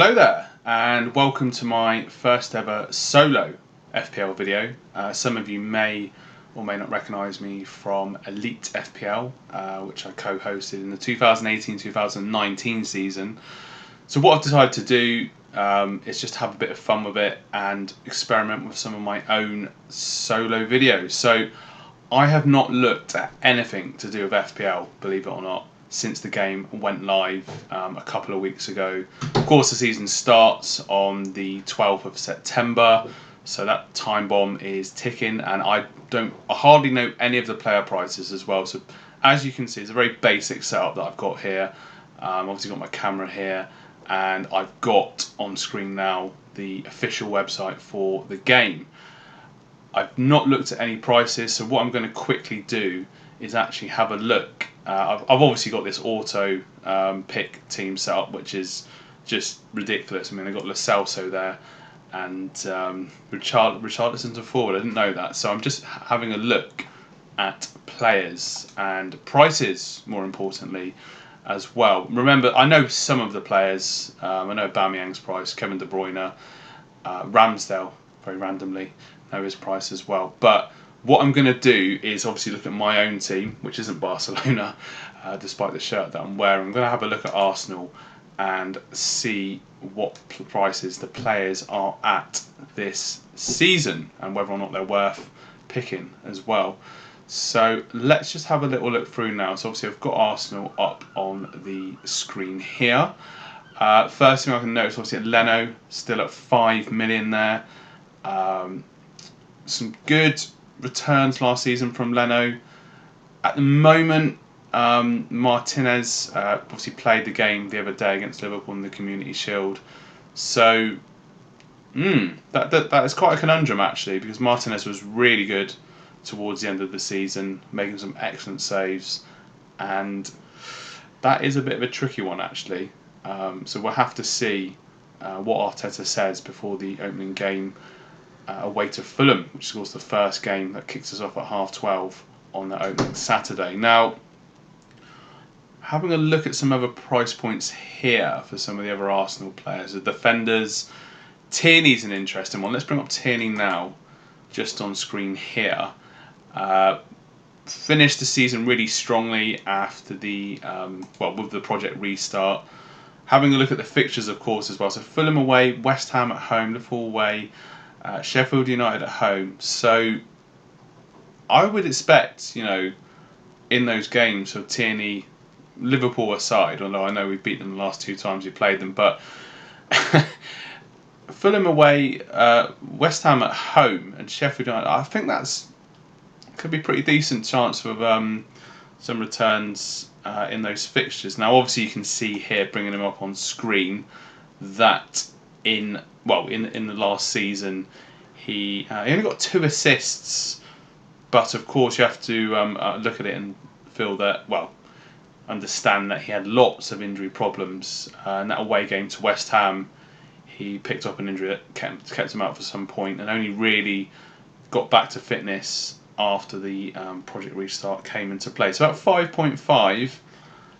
Hello there, and welcome to my first ever solo FPL video. Some of you may or may not recognise me from Elite FPL, which I co-hosted in the 2018-2019 season. So what I've decided to do is just have a bit of fun with it and experiment with some of my own solo videos. So I have not looked at anything to do with FPL, believe it or not, since the game went live a couple of weeks ago. Of course, the season starts on the 12th of September, so that time bomb is ticking, and I hardly know any of the player prices as well. So as you can see, it's a very basic setup that I've got here. Obviously got my camera here, and I've got on screen now the official website for the game. I've not looked at any prices, so what I'm going to quickly do is actually have a look. I've obviously got this auto pick team set up, which is just ridiculous. I mean, I've got Lo Celso there and Richarlison's a forward. I didn't know that, so I'm just having a look at players and prices, more importantly, as well. Remember, I know some of the players. I know Aubameyang's price, Kevin De Bruyne, Ramsdale, very randomly, know his price as well. But what I'm going to do is obviously look at my own team, which isn't Barcelona, despite the shirt that I'm wearing. I'm going to have a look at Arsenal and see what prices the players are at this season and whether or not they're worth picking as well. So let's just have a little look through now. So obviously I've got Arsenal up on the screen here. First thing I can notice, obviously, Leno still at 5 million there. Some good returns last season from Leno. At the moment, Martinez obviously played the game the other day against Liverpool in the Community Shield. So that is quite a conundrum actually, because Martinez was really good towards the end of the season, making some excellent saves, and that is a bit of a tricky one actually. So we'll have to see what Arteta says before the opening game away to Fulham, which is of course the first game that kicks us off at 12:30 on the opening Saturday. Now, having a look at some other price points here for some of the other Arsenal players, the defenders, Tierney's an interesting one. Let's bring up Tierney now, just on screen here. Finished the season really strongly after the with the project restart. Having a look at the fixtures, of course, as well. So Fulham away, West Ham at home, Liverpool away, Sheffield United at home. So I would expect, in those games, so Tierney, Liverpool aside, although I know we've beaten them the last two times we played them, but Fulham away, West Ham at home, and Sheffield United, I think could be pretty decent chance for some returns in those fixtures. Now, obviously, you can see here, bringing them up on screen, that in the last season he only got 2 assists, but of course you have to look at it and feel that, understand that he had lots of injury problems. In that away game to West Ham, he picked up an injury that kept him out for some point, and only really got back to fitness after the project restart came into play. So at 5.5,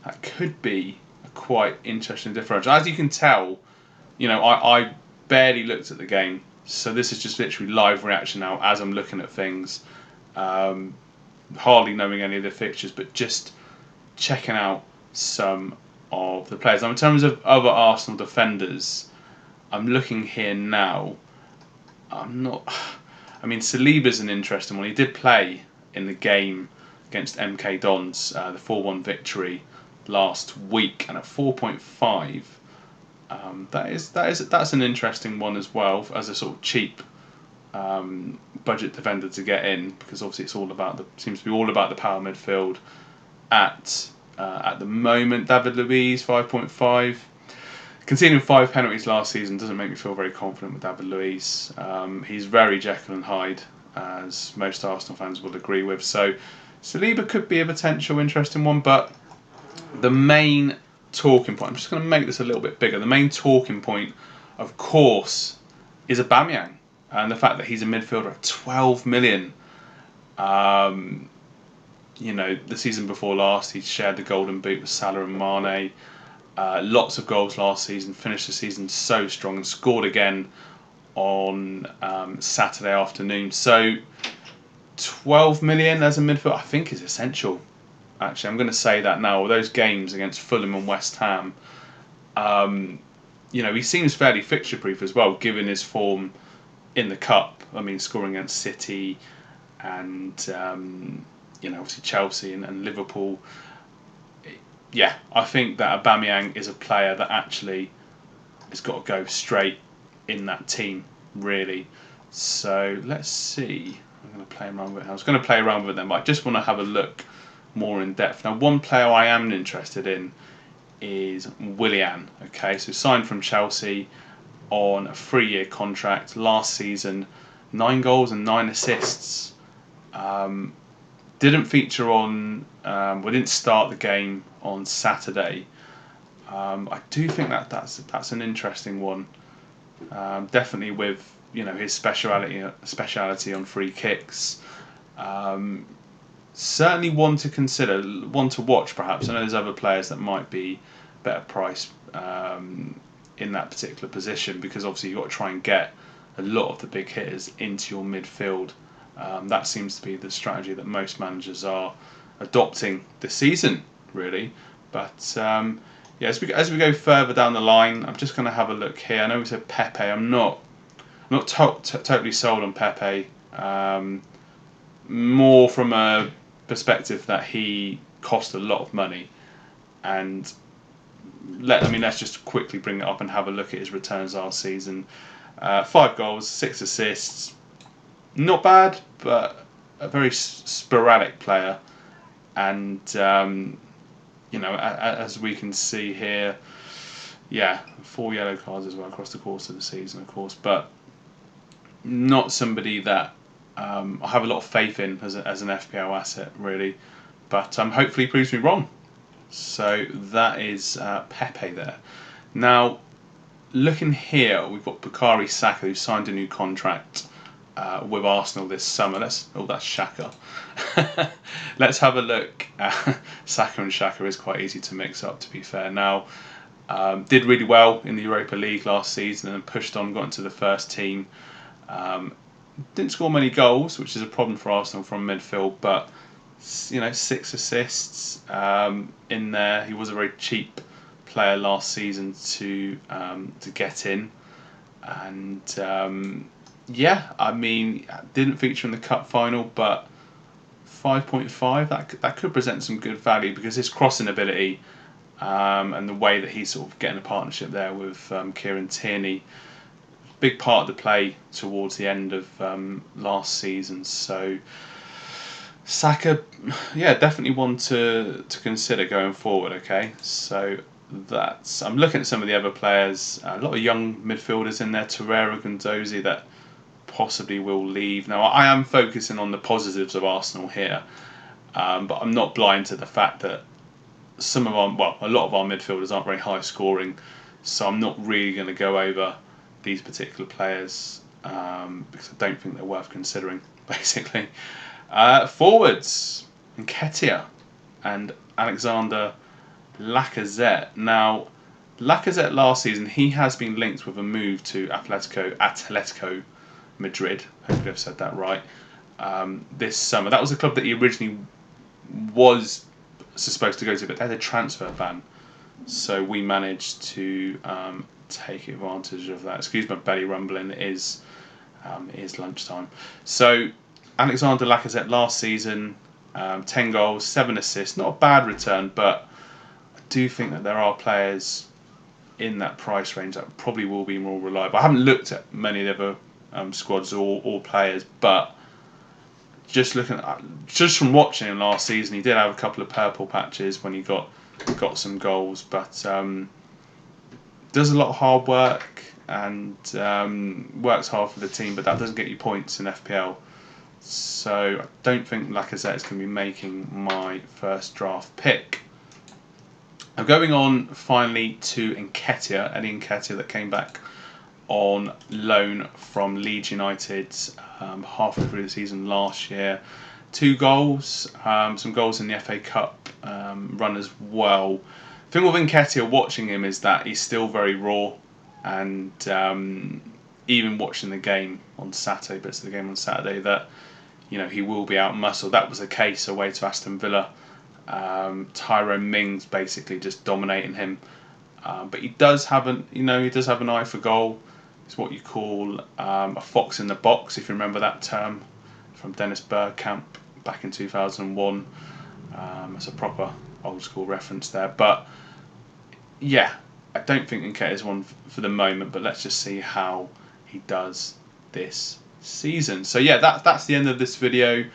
that could be a quite interesting differential. As you can tell, I barely looked at the game, so this is just literally live reaction now as I'm looking at things, hardly knowing any of the fixtures, but just checking out some of the players. Now, in terms of other Arsenal defenders, I'm looking here now. Saliba's an interesting one. He did play in the game against MK Dons, the 4-1 victory last week, and at 4.5, that's an interesting one as well, as a sort of cheap budget defender to get in, because obviously seems to be all about the power midfield at the moment. David Luiz, 5.5. Conceding 5 penalties last season doesn't make me feel very confident with David Luiz. He's very Jekyll and Hyde, as most Arsenal fans will agree with. So Saliba could be a potential interesting one, but the main talking point, I'm just going to make this a little bit bigger, the main talking point, of course, is Aubameyang, and the fact that he's a midfielder at 12 million. The season before last, he shared the golden boot with Salah and Mane. Lots of goals last season, finished the season so strong and scored again on Saturday afternoon. So 12 million as a midfielder, I think, is essential. Actually, I'm going to say that now. All those games against Fulham and West Ham, he seems fairly fixture-proof as well, given his form in the cup. I mean, scoring against City and obviously Chelsea and Liverpool. Yeah, I think that Aubameyang is a player that actually has got to go straight in that team, really. So let's see. I'm going to play around with it. I was going to play around with it then, but I just want to have a look more in depth. Now, one player I am interested in is Willian. Okay, so signed from Chelsea on a 3-year contract. Last season, 9 goals and 9 assists. Didn't feature on. Didn't start the game on Saturday. I do think that's an interesting one. Definitely with his speciality on free kicks. Certainly one to consider, one to watch perhaps. I know there's other players that might be better priced in that particular position, because obviously you've got to try and get a lot of the big hitters into your midfield. That seems to be the strategy that most managers are adopting this season, really. But as we go further down the line, I'm just going to have a look here. I know we said Pepe. I'm not totally sold on Pepe. More from a perspective that he cost a lot of money, and let's just quickly bring it up and have a look at his returns last season. 5 goals, 6 assists. Not bad, but a very sporadic player. And as we can see here, 4 yellow cards as well across the course of the season, of course. But not somebody that I have a lot of faith in as an FPL asset, really. But hopefully he proves me wrong. So that is Pepe there. Now, looking here, we've got Bukayo Saka, who signed a new contract with Arsenal this summer. That's Shaka. Let's have a look. Saka and Shaka is quite easy to mix up, to be fair. Now, did really well in the Europa League last season and pushed on, got into the first team. Didn't score many goals, which is a problem for Arsenal from midfield, but 6 assists in there. He was a very cheap player last season to get in, and didn't feature in the cup final, but 5.5 that could present some good value, because his crossing ability and the way that he's sort of getting a partnership there with Kieran Tierney, big part of the play towards the end of last season. So Saka, definitely one to consider going forward. Okay, so I'm looking at some of the other players. A lot of young midfielders in there. Torreira, Guendouzi, that possibly will leave. Now, I am focusing on the positives of Arsenal here, but I'm not blind to the fact that a lot of our midfielders aren't very high scoring, so I'm not really going to go over these particular players because I don't think they're worth considering, basically. Forwards, Nketiah and Alexander Lacazette. Now, Lacazette last season, he has been linked with a move to Atletico Madrid. Hopefully I've said that right. This summer. That was a club that he originally was supposed to go to, but they had a transfer ban. So we managed to take advantage of that. Excuse my belly rumbling, it is lunchtime. So Alexander Lacazette last season, 10 goals, 7 assists. Not a bad return, but I do think that there are players in that price range that probably will be more reliable. I haven't looked at many of the other squads or players, but just from watching him last season, he did have a couple of purple patches when he got some goals, but does a lot of hard work and works hard for the team, but that doesn't get you points in FPL. So I don't think Lacazette is going to be making my first draft pick. I'm going on finally to Nketiah, Eddie Nketiah, that came back on loan from Leeds United halfway through the season last year. 2 goals, some goals in the FA Cup run as well. thing with Nketiah watching him is that he's still very raw, and even watching the game on Saturday, bits of the game on Saturday, that he will be out muscled. That was the case away to Aston Villa. Tyrone Mings basically just dominating him, but he does have an eye for goal. It's what you call a fox in the box, if you remember that term from Dennis Bergkamp back in 2001. It's a proper old school reference there, but yeah, I don't think Nketiah is one for the moment, but let's just see how he does this season. So yeah, that's the end of this video.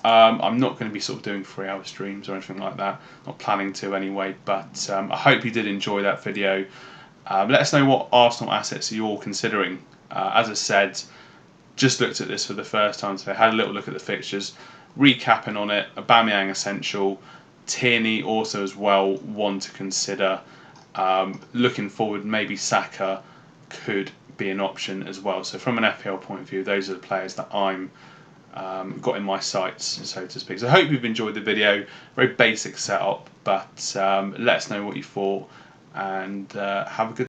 I'm not going to be sort of doing 3-hour streams or anything like that. Not planning to anyway. But I hope you did enjoy that video. Let us know what Arsenal assets you're considering. As I said, just looked at this for the first time today. Had a little look at the fixtures, recapping on it. Aubameyang essential, Tierney also as well, one to consider. Looking forward, maybe Saka could be an option as well. So from an FPL point of view, those are the players that I'm got in my sights, so to speak. So I hope you've enjoyed the video. Very basic setup, but let us know what you thought, and have a good